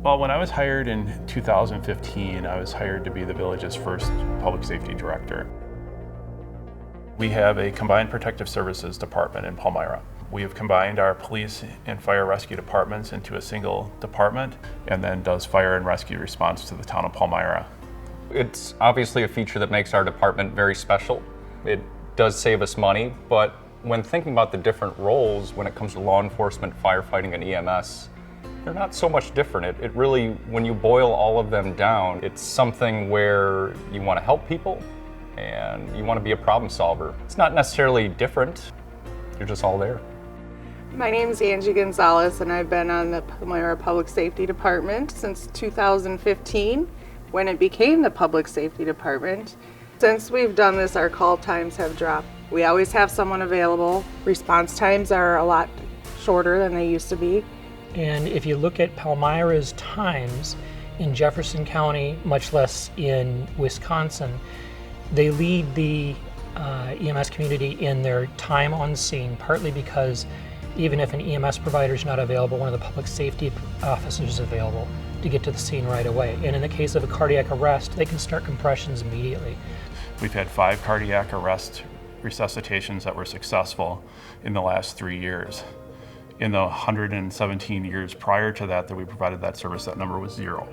Well, when I was hired in 2015, I was hired to be the village's first public safety director. We have a combined protective services department in Palmyra. We have combined our police and fire rescue departments into a single department and then does fire and rescue response to the town of Palmyra. It's obviously a feature that makes our department very special. It does save us money, but when thinking about the different roles when it comes to law enforcement, firefighting, and EMS, they're not so much different. It really, when you boil all of them down, it's something where you want to help people and you want to be a problem solver. It's not necessarily different, you're just all there. My name is Angie Gonzalez and I've been on the Palmyra Public Safety Department since 2015 when it became the Public Safety Department. Since we've done this, our call times have dropped. We always have someone available. Response times are a lot shorter than they used to be. And if you look at Palmyra's times in Jefferson County, much less in Wisconsin, they lead the EMS community in their time on scene, partly because even if an EMS provider is not available, one of the public safety officers is available to get to the scene right away. And in the case of a cardiac arrest, they can start compressions immediately. We've had 5 cardiac arrest resuscitations that were successful in the last 3 years. In the 117 years prior to that we provided that service, that number was 0.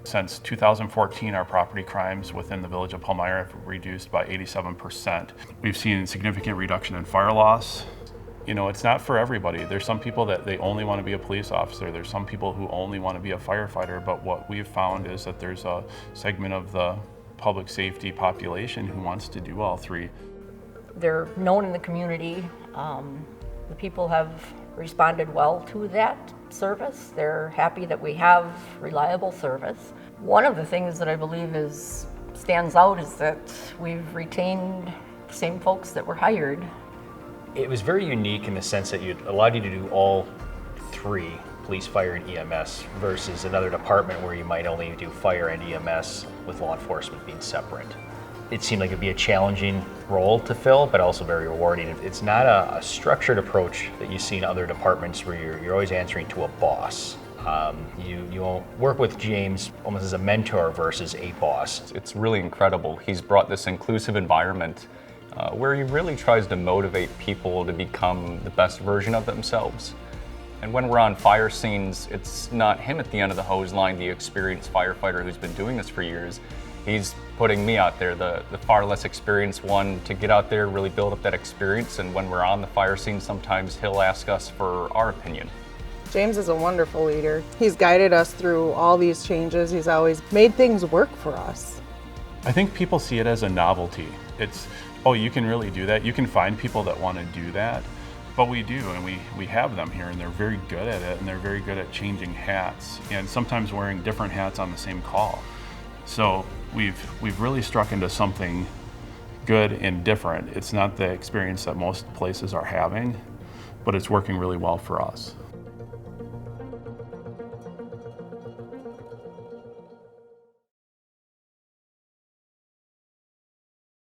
Since 2014, our property crimes within the village of Palmyra have reduced by 87%. We've seen significant reduction in fire loss. You know, it's not for everybody. There's some people that they only want to be a police officer. There's some people who only want to be a firefighter, but what we've found is that there's a segment of the public safety population who wants to do all 3. They're known in the community. The people have responded well to that service. They're happy that we have reliable service. One of the things that I believe stands out is that we've retained the same folks that were hired. It was very unique in the sense that it allowed you to do all 3, police, fire, and EMS, versus another department where you might only do fire and EMS with law enforcement being separate. It seemed like it'd be a challenging role to fill, but also very rewarding. It's not a structured approach that you see in other departments where you're always answering to a boss. You work with James almost as a mentor versus a boss. It's really incredible. He's brought this inclusive environment where he really tries to motivate people to become the best version of themselves. And when we're on fire scenes, it's not him at the end of the hose line, the experienced firefighter who's been doing this for years. He's putting me out there, the far less experienced one, to get out there, really build up that experience. And when we're on the fire scene, sometimes he'll ask us for our opinion. James is a wonderful leader. He's guided us through all these changes. He's always made things work for us. I think people see it as a novelty. It's, oh, you can really do that. You can find people that want to do that. But we do, and we have them here, and they're very good at it, and they're very good at changing hats, and sometimes wearing different hats on the same call. So we've really struck into something good and different. It's not the experience that most places are having, but it's working really well for us.